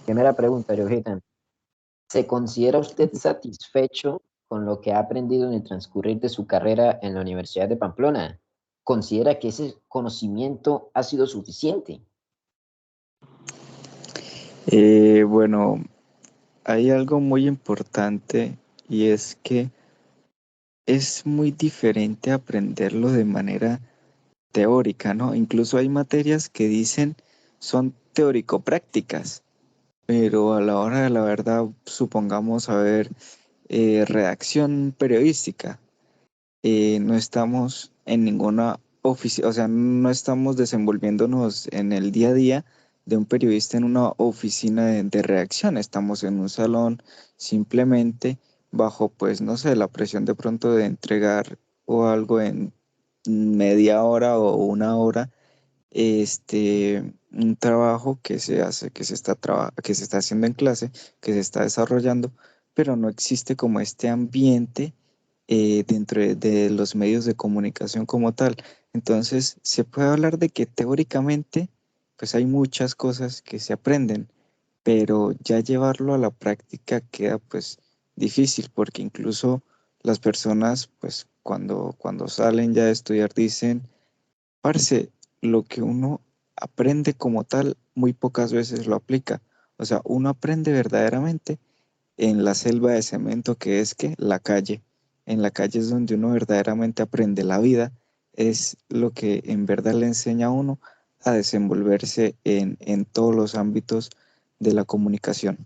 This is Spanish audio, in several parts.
Primera pregunta, Johitan. ¿Se considera usted satisfecho con lo que ha aprendido en el transcurrir de su carrera en la Universidad de Pamplona? ¿Considera que ese conocimiento ha sido suficiente? Bueno, hay algo muy importante y es que es muy diferente aprenderlo de manera teórica, ¿no? Incluso hay materias que dicen son teórico-prácticas, pero a la hora de la verdad, supongamos, a ver, redacción periodística, no estamos en ninguna oficina, o sea, no estamos desenvolviéndonos en el día a día de un periodista en una oficina de redacción, estamos en un salón simplemente bajo, pues, no sé, la presión de pronto de entregar o algo en media hora o una hora, un trabajo que se hace, que se está haciendo en clase, que se está desarrollando, pero no existe como este ambiente dentro de los medios de comunicación como tal. Entonces, se puede hablar de que teóricamente, pues hay muchas cosas que se aprenden, pero ya llevarlo a la práctica queda pues difícil, porque incluso las personas, pues cuando salen ya de estudiar dicen, parce, lo que uno aprende como tal, muy pocas veces lo aplica. O sea, uno aprende verdaderamente en la selva de cemento que es que la calle. En la calle es donde uno verdaderamente aprende la vida, es lo que en verdad le enseña a uno a desenvolverse en todos los ámbitos de la comunicación.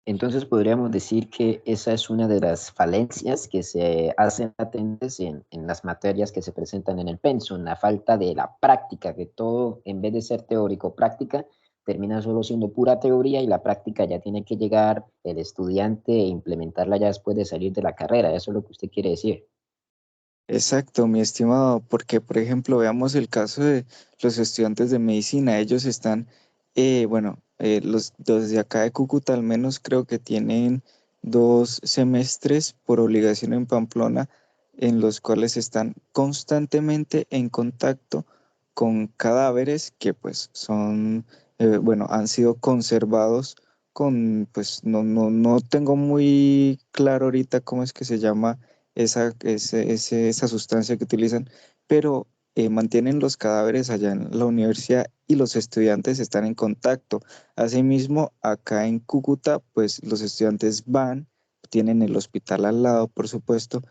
Entonces podríamos decir que esa es una de las falencias que se hacen latentes en las materias que se presentan en el pensum, la falta de la práctica, que todo en vez de ser teórico práctica, termina solo siendo pura teoría y la práctica ya tiene que llegar el estudiante e implementarla ya después de salir de la carrera. Eso es lo que usted quiere decir. Exacto, mi estimado, porque por ejemplo veamos el caso de los estudiantes de medicina, ellos están, bueno, los de acá de Cúcuta al menos creo que tienen 2 semestres por obligación en Pamplona, en los cuales están constantemente en contacto con cadáveres que pues son, bueno, han sido conservados con, pues no tengo muy claro ahorita cómo es que se llama esa sustancia que utilizan, pero mantienen los cadáveres allá en la universidad y los estudiantes están en contacto. Asimismo, acá en Cúcuta, pues los estudiantes van, tienen el hospital al lado, por supuesto,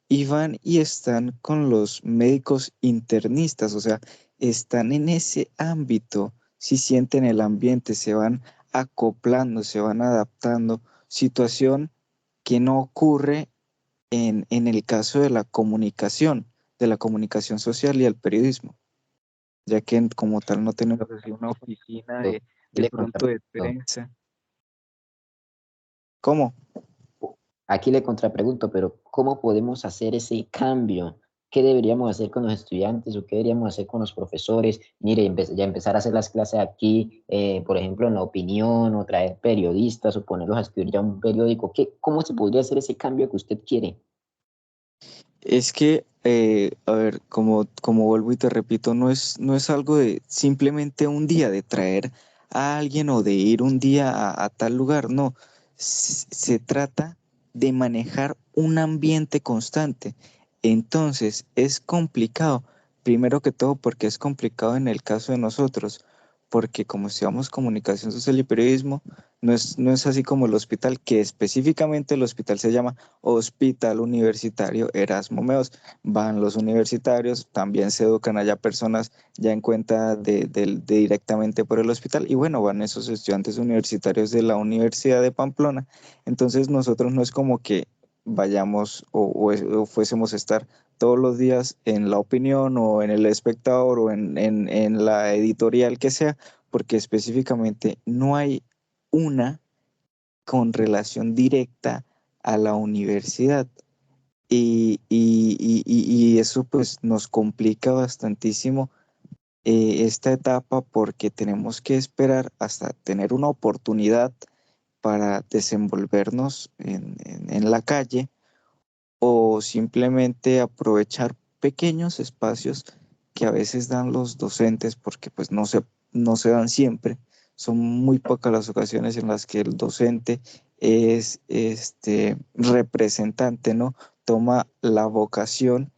y van y están con los médicos internistas, o sea, están en ese ámbito, si sienten el ambiente, se van acoplando, se van adaptando, situación que no ocurre en el caso de la comunicación social y el periodismo, ya que como tal no tenemos así una oficina Y de le pronto de contrapregunto, prensa. ¿Cómo? aquí le contrapregunto, pero ¿cómo podemos hacer ese cambio? ¿Qué deberíamos hacer con los estudiantes o qué deberíamos hacer con los profesores? Mire, ya empezar a hacer las clases aquí, por ejemplo, en la opinión, o traer periodistas o ponerlos a escribir ya un periódico. ¿Cómo se podría hacer ese cambio que usted quiere? Es que, a ver, como vuelvo y te repito, no es algo de simplemente un día, de traer a alguien o de ir un día a tal lugar, no. Se trata de manejar un ambiente constante. Entonces, es complicado, primero que todo porque es complicado en el caso de nosotros, porque como estudiamos comunicación social y periodismo, no es así como el hospital, que específicamente el hospital se llama Hospital Universitario Erasmo Meos. Van los universitarios, también se educan allá personas ya en cuenta de directamente por el hospital y bueno, van esos estudiantes universitarios de la Universidad de Pamplona. Entonces nosotros no es como que vayamos o fuésemos a estar todos los días en La Opinión o en El Espectador o en la editorial que sea, porque específicamente no hay una con relación directa a la universidad. Y eso pues nos complica bastantísimo esta etapa porque tenemos que esperar hasta tener una oportunidad para desenvolvernos en la calle o simplemente aprovechar pequeños espacios que a veces dan los docentes porque pues no se dan siempre. Son muy pocas las ocasiones en las que el docente es representante, ¿no? Toma la vocación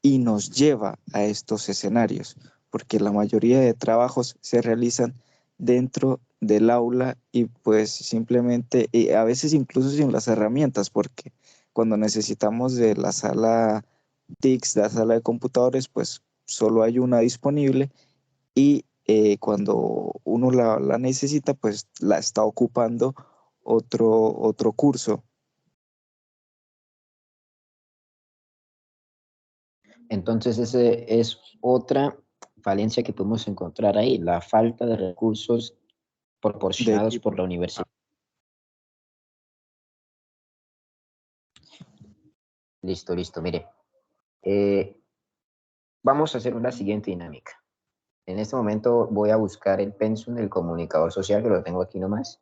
y nos lleva a estos escenarios, porque la mayoría de trabajos se realizan dentro del aula y pues simplemente, y a veces incluso sin las herramientas, porque cuando necesitamos de la sala TICS, la sala de computadores, pues solo hay una disponible y cuando uno la necesita, pues la está ocupando otro curso. Entonces, ese es otra falencia que podemos encontrar ahí, la falta de recursos De proporcionados por equipo. la universidad. Listo, listo, mire. Eh, Vamos a hacer una siguiente dinámica. En este momento voy a buscar el pensum del comunicador social, que lo tengo aquí nomás,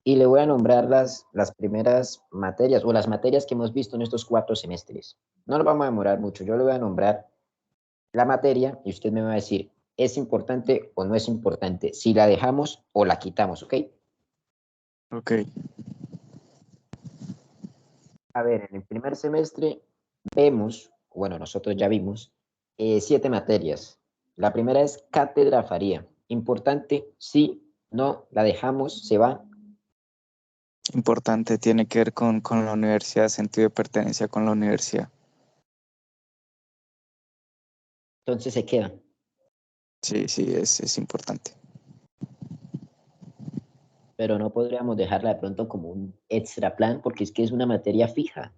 y le voy a nombrar las primeras materias o las materias que hemos visto en estos 4 semestres. No nos vamos a demorar mucho. Yo le voy a nombrar la materia y usted me va a decir, ¿es importante o no es importante? Si la dejamos o la quitamos, ¿ok? Ok, A ver, en el primer semestre vemos, bueno, nosotros ya vimos, 7 materias. La primera es cátedra faría. Importante, sí, no, la dejamos, se va, importante, tiene que ver con la universidad, sentido de pertenencia con la universidad. entonces se queda. Sí, sí, es importante. Pero no podríamos dejarla de pronto como un extra plan porque es que es una materia fija.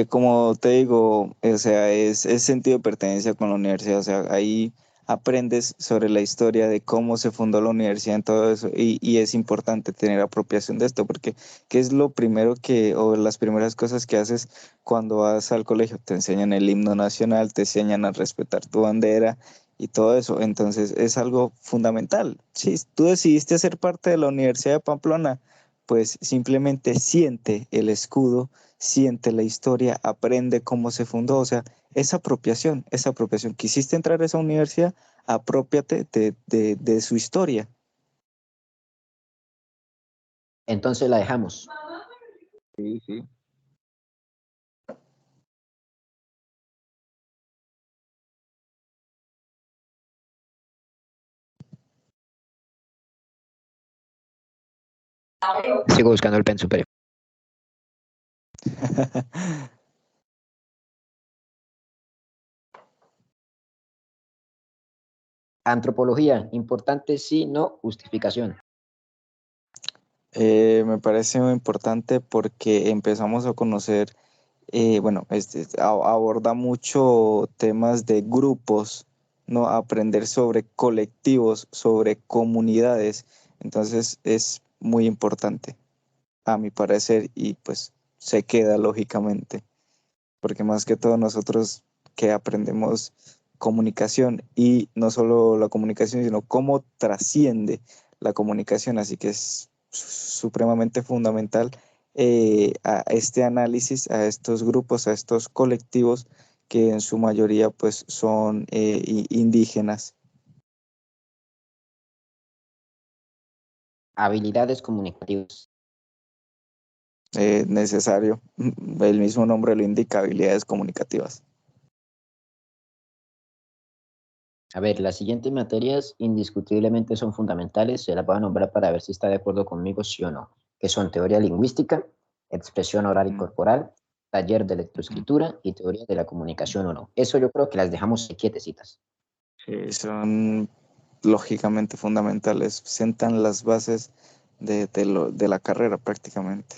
Como te digo, o sea, es sentido de pertenencia con la universidad, o sea, ahí aprendes sobre la historia de cómo se fundó la universidad en todo eso y es importante tener apropiación de esto porque ¿qué es lo primero o las primeras cosas que haces cuando vas al colegio? Te enseñan el himno nacional, te enseñan a respetar tu bandera y todo eso, entonces es algo fundamental. Si tú decidiste ser parte de la Universidad de Pamplona, pues simplemente siente el escudo, siente la historia, aprende cómo se fundó, o sea, esa apropiación. Quisiste entrar a esa universidad, apropiate de su historia. Entonces la dejamos. Sí, sí. Sigo buscando el pen superior. Antropología, importante, sí, no, justificación. Me parece muy importante porque empezamos a conocer, bueno, aborda mucho temas de grupos, ¿no? Aprender sobre colectivos, sobre comunidades. Entonces es muy importante, a mi parecer, y pues se queda lógicamente, porque más que todo nosotros que aprendemos comunicación y no solo la comunicación, sino cómo trasciende la comunicación, así que es supremamente fundamental a este análisis, a estos grupos, a estos colectivos que en su mayoría pues son indígenas. Habilidades comunicativas. Necesario, el mismo nombre lo indica, habilidades comunicativas. A ver, las siguientes materias indiscutiblemente son fundamentales, se las voy a nombrar para ver si está de acuerdo conmigo, sí o no, que son teoría lingüística, expresión oral y Mm, corporal, taller de mm. lectoescritura y teoría de la comunicación o no. Eso yo creo que las dejamos quietecitas. Son lógicamente fundamentales, sentan las bases de la carrera prácticamente.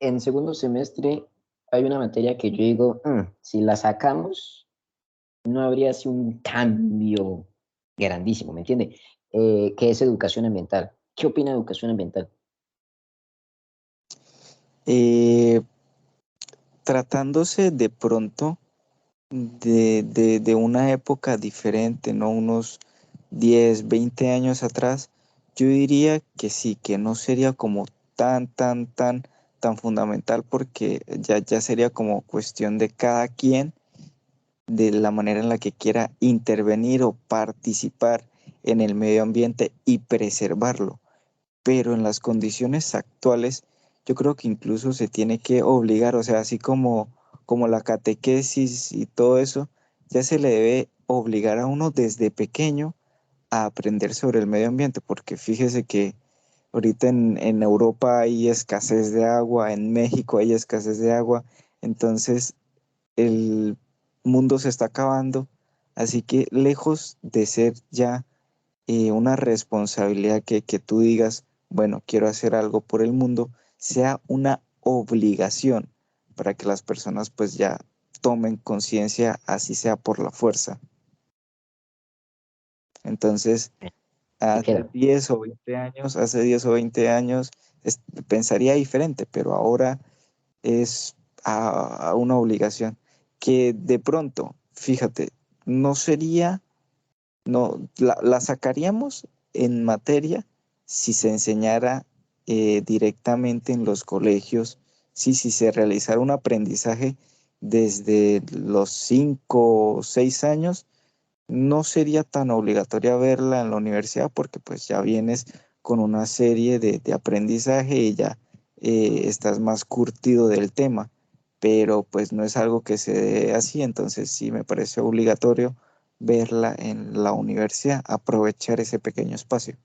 En segundo semestre hay una materia que yo digo, si la sacamos, no habría así un cambio grandísimo, ¿me entiende? Que es educación ambiental. ¿Qué opina de educación ambiental? Eh, Tratándose de pronto de una época diferente, ¿no? Unos 10 20 años atrás, yo diría que sí, que no sería como tan tan fundamental porque ya sería como cuestión de cada quien, de la manera en la que quiera intervenir o participar en el medio ambiente y preservarlo. Pero en las condiciones actuales, yo creo que incluso se tiene que obligar, o sea, así como la catequesis y todo eso, ya se le debe obligar a uno desde pequeño a aprender sobre el medio ambiente, porque fíjese que ahorita en Europa hay escasez de agua, en México hay escasez de agua, entonces el mundo se está acabando, así que lejos de ser ya una responsabilidad que tú digas, bueno, quiero hacer algo por el mundo, sea una obligación para que las personas pues ya tomen conciencia, así sea por la fuerza. Entonces, Me hace queda. 10 o 20 años, pensaría diferente, pero ahora es a una obligación que de pronto, fíjate, no sería, no, la sacaríamos en materia si se enseñara directamente en los colegios, sí, si se realizara un aprendizaje desde los 5 o 6 años, no sería tan obligatoria verla en la universidad porque pues ya vienes con una serie de aprendizaje y ya estás más curtido del tema, pero pues no es algo que se dé así, entonces sí me parece obligatorio verla en la universidad, aprovechar ese pequeño espacio.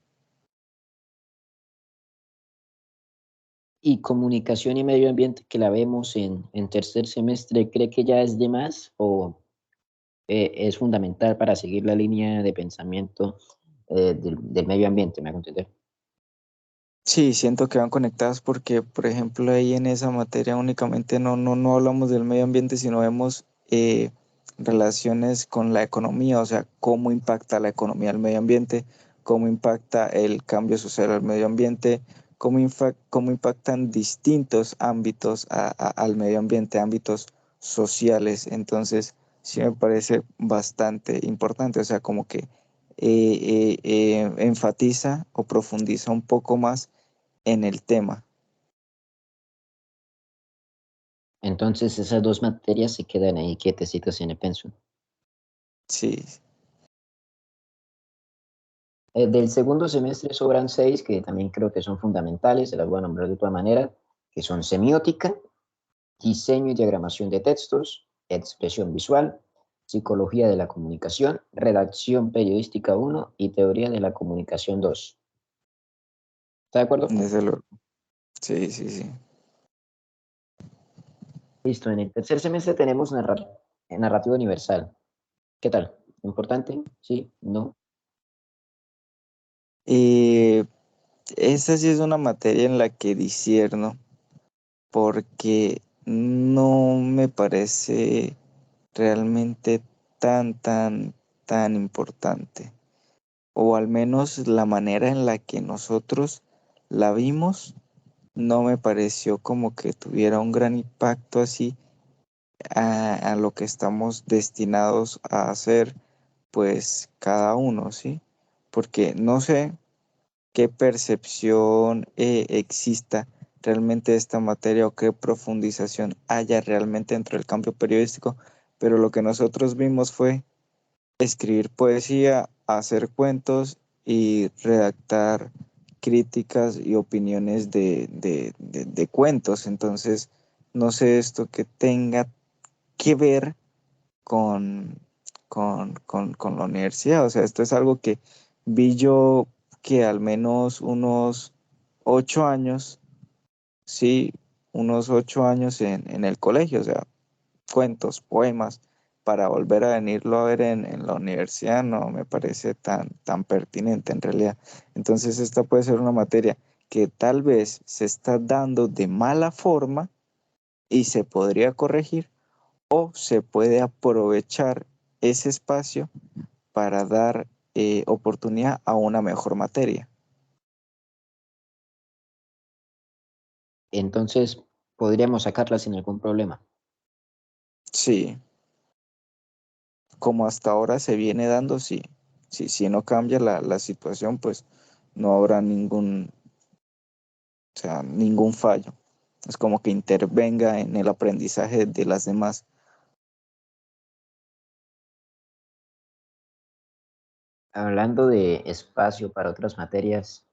¿Y comunicación y medio ambiente que la vemos en tercer semestre, cree que ya es de más o es fundamental para seguir la línea de pensamiento del medio ambiente, me hago entender? Sí, siento que van conectadas porque, por ejemplo, ahí en esa materia únicamente no hablamos del medio ambiente, sino vemos relaciones con la economía, o sea, cómo impacta la economía al medio ambiente, cómo impacta el cambio social al medio ambiente, cómo impactan distintos ámbitos al medio ambiente, ámbitos sociales. Entonces, sí me parece bastante importante, o sea, como que enfatiza o profundiza un poco más en el tema. Entonces, esas dos materias se quedan ahí quietecitas en el pensum. Sí, Del segundo semestre sobran 6 que también creo que son fundamentales, se las voy a nombrar de otra manera, que son semiótica, diseño y diagramación de textos, expresión visual, psicología de la comunicación, redacción periodística 1 y teoría de la comunicación 2. ¿Está de acuerdo? desde luego. Sí, sí, sí. Listo, en el tercer semestre tenemos narrativa universal. ¿Qué tal? ¿Importante? ¿Sí? ¿No? Y esa sí es una materia en la que disierno, porque no me parece realmente tan importante. O al menos la manera en la que nosotros la vimos, no me pareció como que tuviera un gran impacto así a lo que estamos destinados a hacer, pues cada uno, ¿sí? Porque no sé qué percepción exista realmente de esta materia o qué profundización haya realmente dentro del campo periodístico, pero lo que nosotros vimos fue escribir poesía, hacer cuentos y redactar críticas y opiniones de cuentos. Entonces, no sé esto que tenga que ver con, con la universidad. O sea, esto es algo que vi yo que al menos unos 8 años, sí, unos 8 años en el colegio, o sea, cuentos, poemas, para volver a venirlo a ver en la universidad no me parece tan pertinente en realidad. Entonces esta puede ser una materia que tal vez se está dando de mala forma y se podría corregir o se puede aprovechar ese espacio para dar oportunidad a una mejor materia. Entonces, podríamos sacarla sin algún problema. Sí, como hasta ahora se viene dando, sí. Sí, si no cambia la situación, pues no habrá ningún, o sea, ningún fallo. es como que intervenga en el aprendizaje de las demás. Hablando de espacio para otras materias,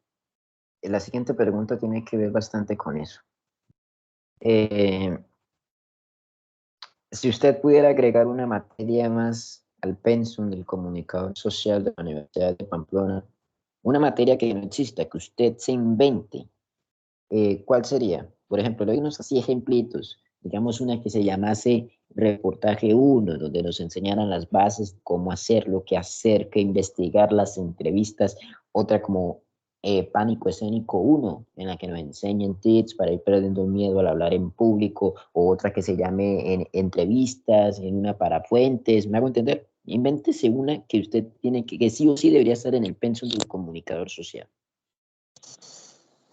la siguiente pregunta tiene que ver bastante con eso. Eh, si usted pudiera agregar una materia más al pensum del comunicador social de la Universidad de Pamplona, una materia que no exista, que usted se invente, ¿cuál sería? Por ejemplo, le doy unos así ejemplitos. Digamos una que se llamase reportaje uno, donde nos enseñaran las bases, cómo hacerlo, qué hacer, qué investigar, las entrevistas. Otra como pánico escénico uno, en la que nos enseñen tips para ir perdiendo el miedo al hablar en público. O otra que se llame entrevistas, en una para fuentes. ¿Me hago entender? Invéntese una que usted tiene que sí o sí debería estar en el pensum del comunicador social.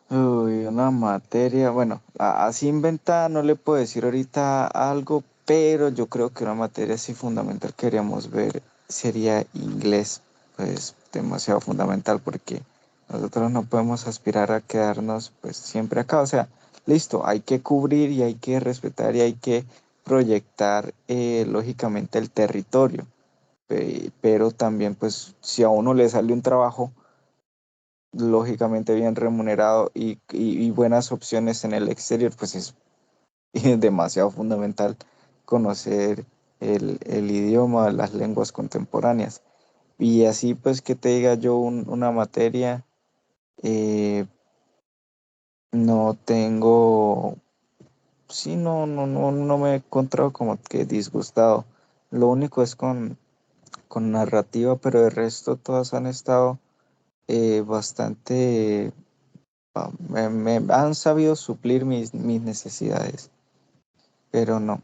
Uy, una materia, bueno, así inventada no le puedo decir ahorita algo, pero yo creo que una materia así fundamental que queríamos ver sería inglés, pues demasiado fundamental porque nosotros no podemos aspirar a quedarnos pues siempre acá, o sea, listo, hay que cubrir y hay que respetar y hay que proyectar lógicamente el territorio, pero también pues si a uno le sale un trabajo lógicamente bien remunerado y buenas opciones en el exterior, pues es demasiado fundamental conocer el idioma, las lenguas contemporáneas. Y así pues que te diga yo una materia, eh, no tengo, sí, no me he encontrado como que disgustado. Lo único es con narrativa, pero el resto todas han estado bastante me han sabido suplir mis necesidades, pero no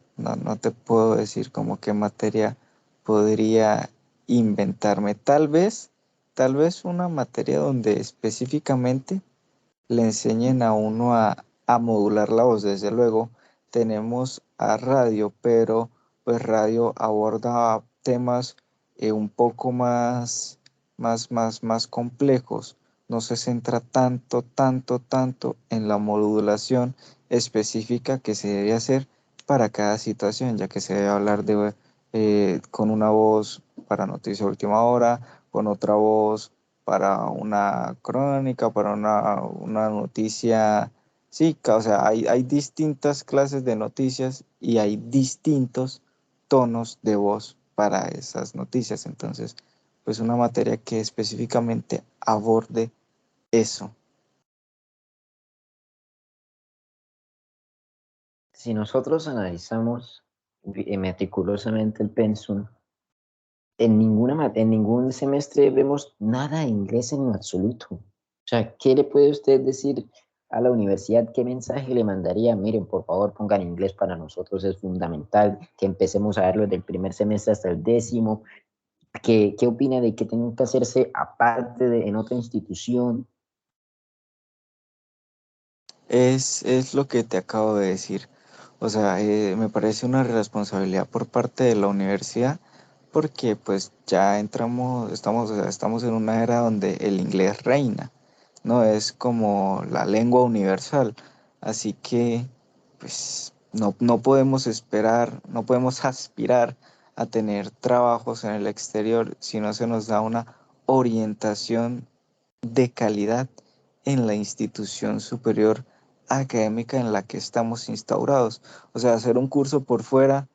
te puedo decir como qué materia podría inventarme. Tal vez una materia donde específicamente le enseñen a uno a modular la voz. Desde luego, tenemos a radio, pero pues radio aborda temas un poco más complejos. No se centra tanto en la modulación específica que se debe hacer para cada situación, ya que se debe hablar con una voz para noticia de última hora, con otra voz para una crónica, para una noticia. Sí, o sea, hay distintas clases de noticias y hay distintos tonos de voz para esas noticias. Entonces, pues una materia que específicamente aborde eso. Si nosotros analizamos meticulosamente el pensum, en ningún semestre vemos nada de inglés en lo absoluto. O sea, ¿qué le puede usted decir a la universidad? ¿Qué mensaje le mandaría? Miren, por favor, pongan inglés para nosotros, es fundamental que empecemos a verlo desde el primer semestre hasta el décimo. ¿Qué opina de que tengan que hacerse aparte en otra institución? Es lo que te acabo de decir. O sea, me parece una responsabilidad por parte de la universidad porque pues ya estamos, o sea, estamos en una era donde el inglés reina, ¿no? Es como la lengua universal. Así que pues no podemos esperar, no podemos aspirar a tener trabajos en el exterior si no se nos da una orientación de calidad en la institución superior académica en la que estamos instaurados. O sea, hacer un curso por fuera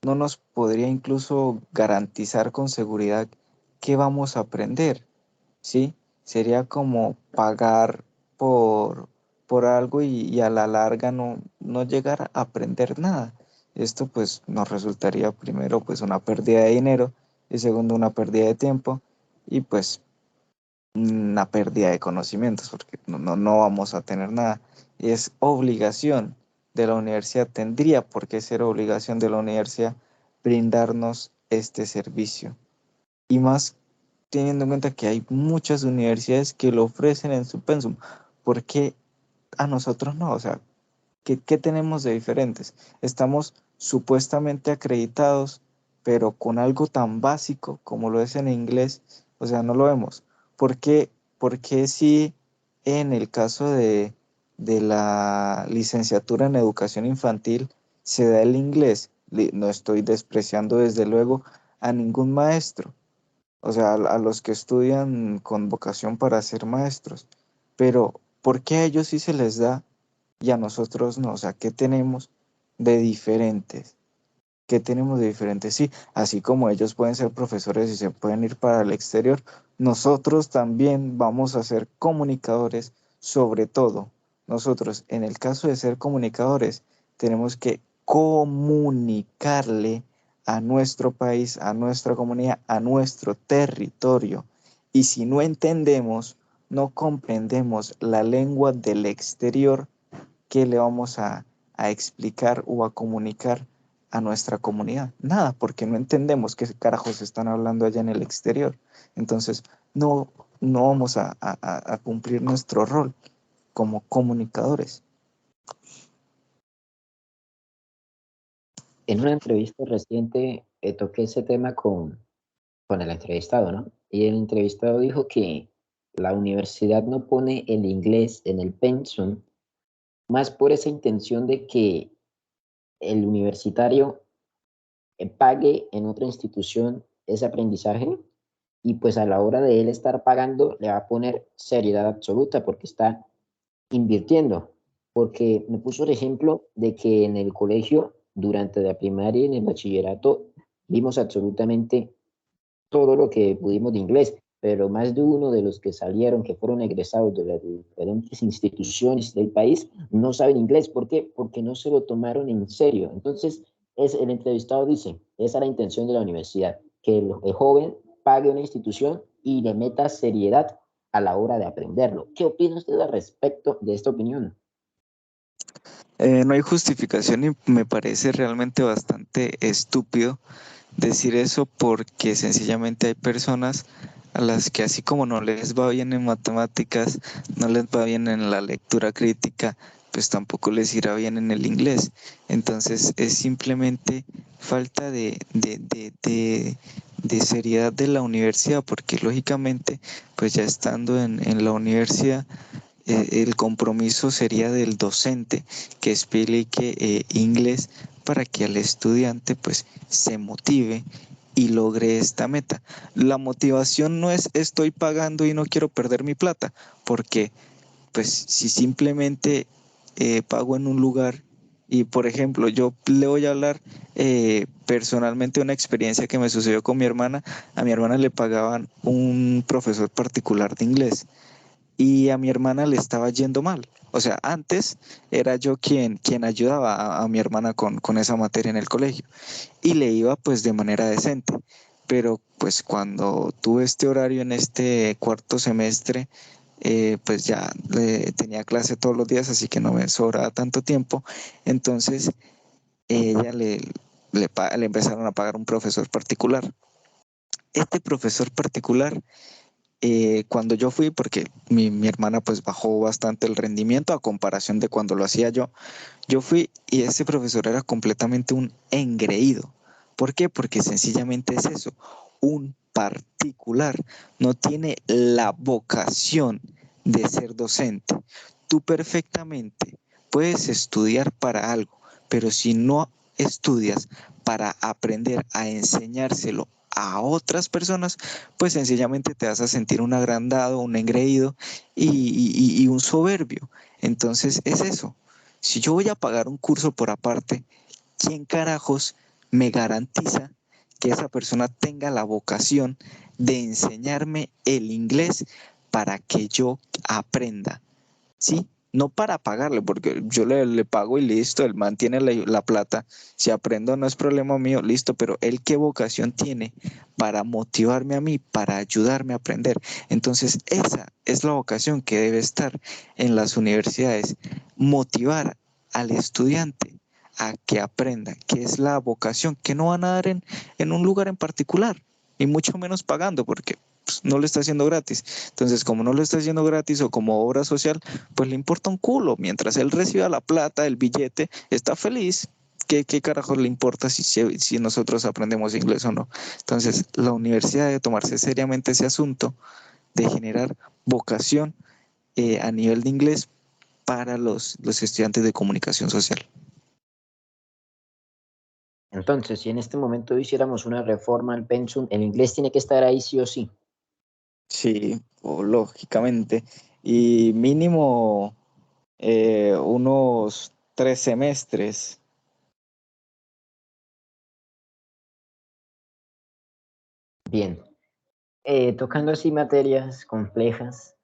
no nos podría incluso garantizar con seguridad qué vamos a aprender, ¿sí? Sería como pagar por, por algo y a la larga no llegar a aprender nada. Esto pues nos resultaría primero pues una pérdida de dinero y segundo una pérdida de tiempo y pues una pérdida de conocimientos porque no vamos a tener nada. Y es obligación de la universidad, tendría por qué ser obligación de la universidad brindarnos este servicio. Y más teniendo en cuenta que hay muchas universidades que lo ofrecen en su pensum. ¿Por qué a nosotros no? O sea, ¿qué tenemos de diferentes? Estamos supuestamente acreditados, pero con algo tan básico como lo es en inglés, o sea, no lo vemos. ¿Por qué si en el caso de la licenciatura en educación infantil se da el inglés. No estoy despreciando desde luego a ningún maestro, o sea, a los que estudian con vocación para ser maestros, pero ¿por qué a ellos sí se les da y a nosotros no? O sea, ¿qué tenemos de diferentes? ¿Qué tenemos de diferente? Sí, así como ellos pueden ser profesores y se pueden ir para el exterior, nosotros también vamos a ser comunicadores, sobre todo. Nosotros, en el caso de ser comunicadores, tenemos que comunicarle a nuestro país, a nuestra comunidad, a nuestro territorio. Y si no entendemos, no comprendemos la lengua del exterior, ¿qué le vamos a explicar o a comunicar a nuestra comunidad? Nada, porque no entendemos qué carajos están hablando allá en el exterior. Entonces, no, no vamos a cumplir nuestro rol como comunicadores. En una entrevista reciente toqué ese tema con el entrevistado, ¿no? Y el entrevistado dijo que la universidad no pone el inglés en el pensum más por esa intención de que el universitario pague en otra institución ese aprendizaje y pues a la hora de él estar pagando le va a poner seriedad absoluta porque está invirtiendo. Porque me puso el ejemplo de que en el colegio, durante la primaria y en el bachillerato, vimos absolutamente todo lo que pudimos de inglés, pero más de uno de los que salieron, que fueron egresados de las diferentes instituciones del país, no saben inglés. ¿Por qué? Porque no se lo tomaron en serio. Entonces, el entrevistado dice, esa es la intención de la universidad, que el joven pague una institución y le meta seriedad a la hora de aprenderlo. ¿Qué opina usted al respecto de esta opinión? No hay justificación y me parece realmente bastante estúpido decir eso porque sencillamente hay personas a las que así como no les va bien en matemáticas, no les va bien en la lectura crítica, pues tampoco les irá bien en el inglés. Entonces es simplemente falta de seriedad de la universidad, porque lógicamente, pues ya estando en la universidad, el compromiso sería del docente que explique inglés para que al estudiante pues se motive y logre esta meta. La motivación no es estoy pagando y no quiero perder mi plata, porque pues si simplemente pago en un lugar y por ejemplo yo le voy a hablar personalmente de una experiencia que me sucedió con mi hermana. A mi hermana le pagaban un profesor particular de inglés y a mi hermana le estaba yendo mal. O sea, antes era yo quien ayudaba a mi hermana con esa materia en el colegio y le iba pues de manera decente. Pero pues cuando tuve este horario en este cuarto semestre, pues ya tenía clase todos los días, así que no me sobraba tanto tiempo. Entonces ella le empezaron a pagar un profesor particular. Este profesor particular cuando yo fui, porque mi hermana pues bajó bastante el rendimiento a comparación de cuando lo hacía yo fui y ese profesor era completamente un engreído. ¿Por qué? Porque sencillamente es eso, un particular, no tiene la vocación de ser docente. Tú perfectamente puedes estudiar para algo, pero si no estudias para aprender a enseñárselo a otras personas, pues sencillamente te vas a sentir un agrandado, un engreído y un soberbio. Entonces es eso. Si yo voy a pagar un curso por aparte, ¿quién carajos me garantiza que esa persona tenga la vocación de enseñarme el inglés para que yo aprenda? ¿Sí? No para pagarle, porque yo le pago y listo, él mantiene la plata. Si aprendo no es problema mío, listo, pero él qué vocación tiene para motivarme a mí, para ayudarme a aprender. Entonces, esa es la vocación que debe estar en las universidades, motivar al estudiante a que aprenda, que es la vocación que no van a dar en un lugar en particular, y mucho menos pagando, porque pues, no lo está haciendo gratis. Entonces, como no lo está haciendo gratis o como obra social, pues le importa un culo. Mientras él reciba la plata, el billete, está feliz. ¿Qué carajos le importa si nosotros aprendemos inglés o no? Entonces, la universidad debe tomarse seriamente ese asunto de generar vocación a nivel de inglés para los estudiantes de comunicación social. Entonces, si en este momento hiciéramos una reforma al pensum, el inglés tiene que estar ahí sí o sí. Sí, o lógicamente. Y mínimo unos 3 semestres. Bien. Tocando así materias complejas,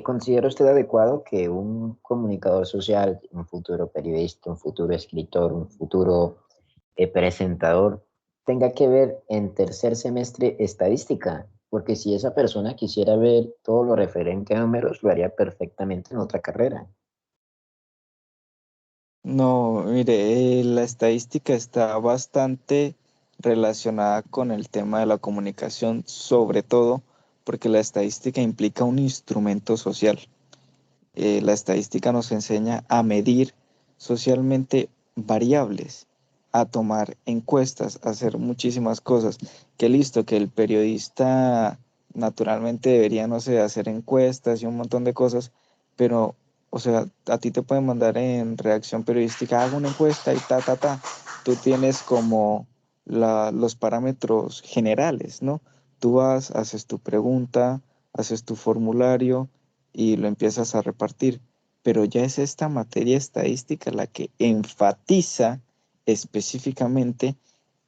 ¿considera usted adecuado que un comunicador social, un futuro periodista, un futuro escritor, un futuro presentador, tenga que ver en tercer semestre estadística? Porque si esa persona quisiera ver todo lo referente a números, lo haría perfectamente en otra carrera. No, mire, la estadística está bastante relacionada con el tema de la comunicación, sobre todo porque la estadística implica un instrumento social. La estadística nos enseña a medir socialmente variables, a tomar encuestas, a hacer muchísimas cosas. Que listo, que el periodista naturalmente debería, no sé, hacer encuestas y un montón de cosas, pero, o sea, a ti te pueden mandar en redacción periodística, haga una encuesta y ta, ta, ta. Tú tienes como los parámetros generales, ¿no? Tú vas, haces tu pregunta, haces tu formulario y lo empiezas a repartir. Pero ya es esta materia estadística la que enfatiza específicamente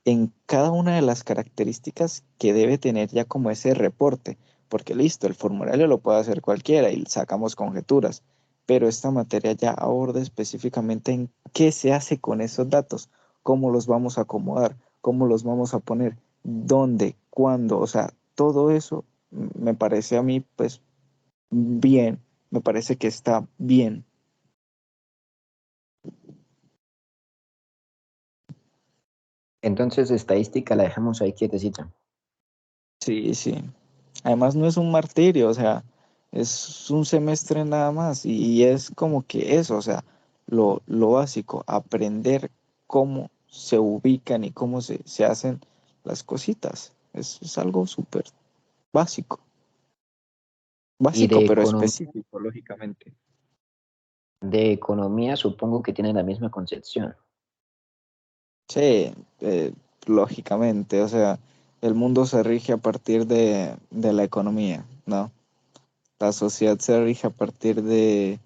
en cada una de las características que debe tener ya como ese reporte, porque listo, el formulario lo puede hacer cualquiera y sacamos conjeturas, pero esta materia ya aborda específicamente en qué se hace con esos datos, cómo los vamos a acomodar, cómo los vamos a poner, dónde, cuándo, o sea, todo eso me parece a mí pues bien, me parece que está bien. Entonces, estadística la dejamos ahí quietecita. Sí, sí. Además no es un martirio, o sea, es un semestre nada más y es como que eso, o sea, lo básico, aprender cómo se ubican y cómo se hacen las cositas. Es algo súper básico, Y básico pero específico, lógicamente. de economía supongo que tienen la misma concepción. Sí, lógicamente, o sea, el mundo se rige a partir de la economía, ¿no? La sociedad se rige a partir de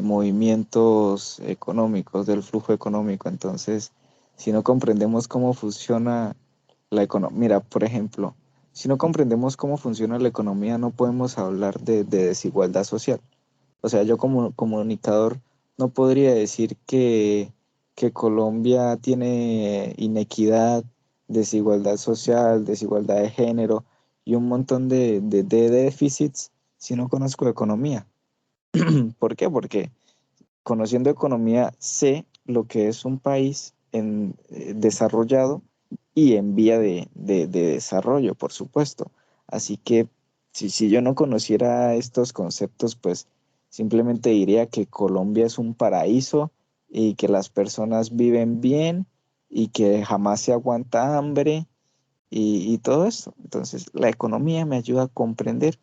movimientos económicos, del flujo económico. Entonces, si no comprendemos cómo funciona la economía, mira, por ejemplo, si no comprendemos cómo funciona la economía, no podemos hablar de desigualdad social. O sea, yo como comunicador no podría decir que Colombia tiene inequidad, desigualdad social, desigualdad de género y un montón de déficits si no conozco economía. ¿Por qué? Porque conociendo economía sé lo que es un país desarrollado y en vía de desarrollo, por supuesto. Así que si yo no conociera estos conceptos, pues simplemente diría que Colombia es un paraíso y que las personas viven bien y que jamás se aguanta hambre y todo esto. Entonces, la economía me ayuda a comprender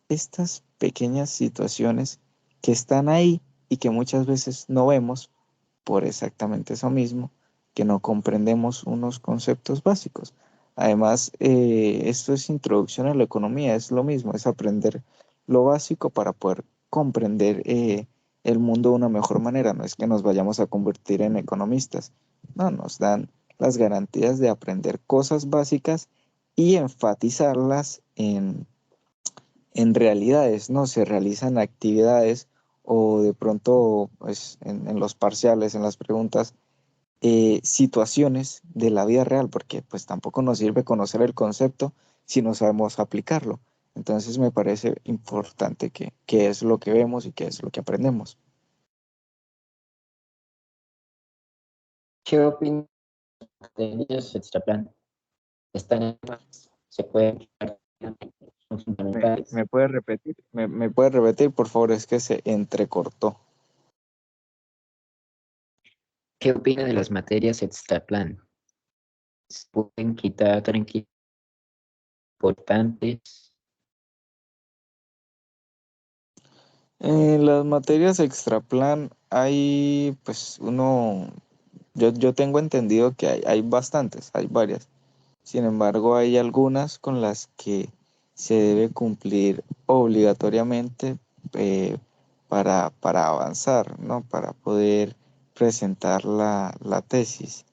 estas pequeñas situaciones que están ahí y que muchas veces no vemos por exactamente eso mismo, que no comprendemos unos conceptos básicos. Además, esto es introducción a la economía, es lo mismo, es aprender lo básico para poder comprender el mundo de una mejor manera. No es que nos vayamos a convertir en economistas, no, nos dan las garantías de aprender cosas básicas y enfatizarlas en realidades, ¿no? Se realizan actividades o de pronto, pues, en los parciales, en las preguntas, situaciones de la vida real, porque pues tampoco nos sirve conocer el concepto si no sabemos aplicarlo. Entonces me parece importante que es lo que vemos y que es lo que aprendemos. ¿Qué opinas de ellas extraplan? Están en se pueden son fundamentales. ¿Me puede repetir? ¿Me puede repetir, por favor? Es que se entrecortó. ¿Qué opina de las materias extraplan? ¿Se pueden quitar tranquilos importantes? En las materias extraplan hay, pues yo tengo entendido que hay bastantes, hay varias. Sin embargo, hay algunas con las que se debe cumplir obligatoriamente eh, para avanzar, ¿no? Para poder presentar la tesis.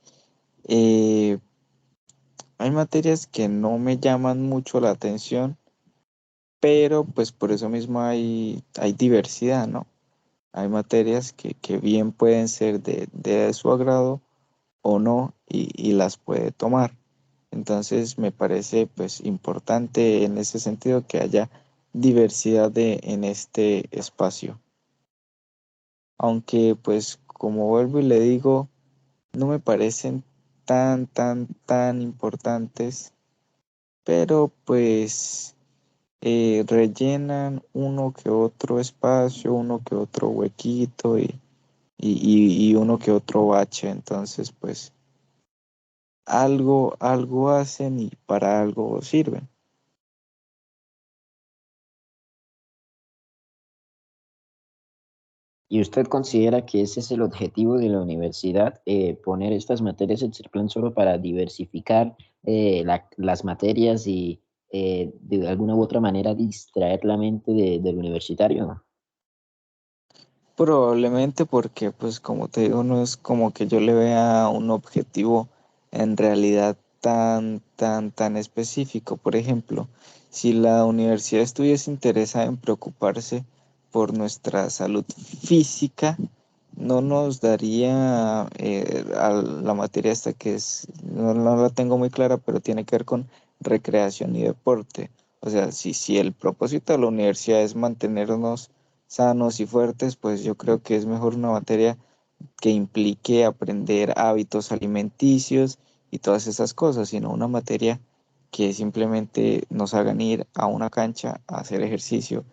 Eh, Hay materias que no me llaman mucho la atención, pero pues por eso mismo hay diversidad, ¿no? Hay materias que bien pueden ser de su agrado o no y las puede tomar. Entonces me parece pues importante en ese sentido que haya diversidad en este espacio. Aunque pues como vuelvo y le digo, no me parecen tan importantes, pero pues rellenan uno que otro espacio, uno que otro huequito y uno que otro bache. Entonces pues algo hacen y para algo sirven. ¿Y usted considera que ese es el objetivo de la universidad, poner estas materias en el plan solo para diversificar las materias y de alguna u otra manera distraer la mente del universitario? Probablemente porque, pues como te digo, no es como que yo le vea un objetivo en realidad tan específico. Por ejemplo, si la universidad estuviese interesada en preocuparse por nuestra salud física, no nos daría a la materia esta que es, no la tengo muy clara, pero tiene que ver con recreación y deporte. O sea, si el propósito de la universidad es mantenernos sanos y fuertes, pues yo creo que es mejor una materia que implique aprender hábitos alimenticios y todas esas cosas, sino una materia que simplemente nos hagan ir a una cancha a hacer ejercicio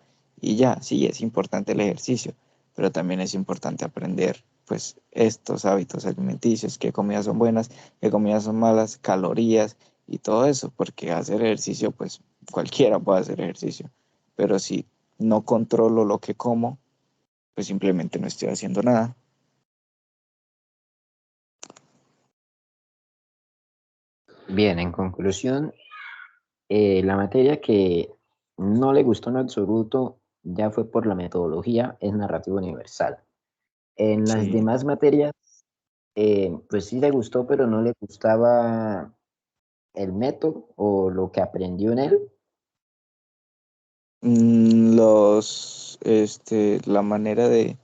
y ya, sí, es importante el ejercicio, pero también es importante aprender pues estos hábitos alimenticios, qué comidas son buenas, qué comidas son malas, calorías y todo eso, porque hacer ejercicio pues cualquiera puede hacer ejercicio, pero si no controlo lo que como, pues simplemente no estoy haciendo nada. Bien, en conclusión, la materia que no le gustó en absoluto ya fue por la metodología, es narrativa universal. En las Sí. demás materias, pues sí le gustó, pero no le gustaba el método o lo que aprendió en él. La manera de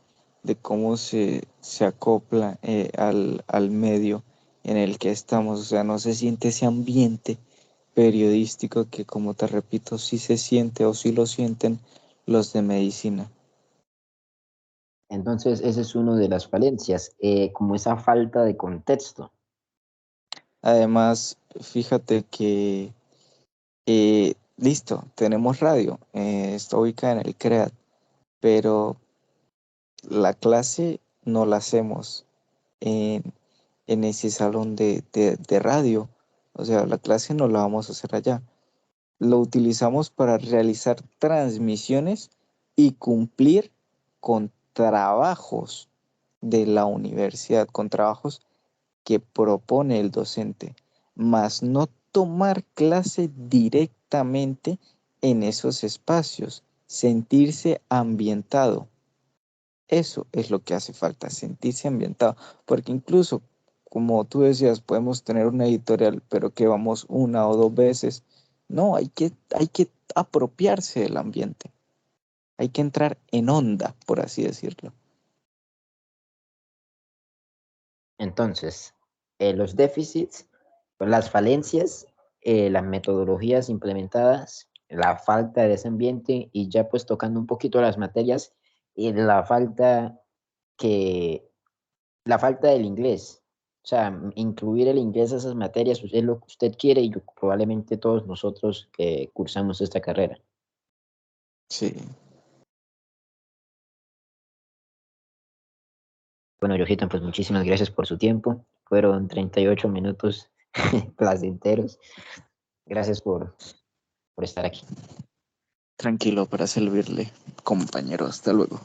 cómo se acopla al medio en el que estamos, o sea, no se siente ese ambiente periodístico que, como te repito, sí se siente o sí lo sienten los de medicina. Entonces, ese es uno de las falencias, como esa falta de contexto. Además, fíjate que, listo, tenemos radio, está ubicada en el CREAT, pero la clase no la hacemos en, en ese salón de radio. O sea, la clase no la vamos a hacer allá. Lo utilizamos para realizar transmisiones y cumplir con trabajos de la universidad, con trabajos que propone el docente, más no tomar clase directamente en esos espacios, sentirse ambientado. Eso es lo que hace falta, sentirse ambientado, porque incluso, como tú decías, podemos tener una editorial, pero que vamos una o dos veces. No, hay que apropiarse del ambiente, hay que entrar en onda, por así decirlo. Entonces, los déficits, pues, las falencias, las metodologías implementadas, la falta de ese ambiente y ya pues tocando un poquito las materias, y que, la falta del inglés. O sea, incluir el inglés a esas materias pues, es lo que usted quiere y probablemente todos nosotros que cursamos esta carrera. Sí, Bueno, Johitan, pues muchísimas gracias por su tiempo. Fueron 38 minutos placenteros. Gracias por estar aquí. tranquilo para servirle. compañero. Hasta luego.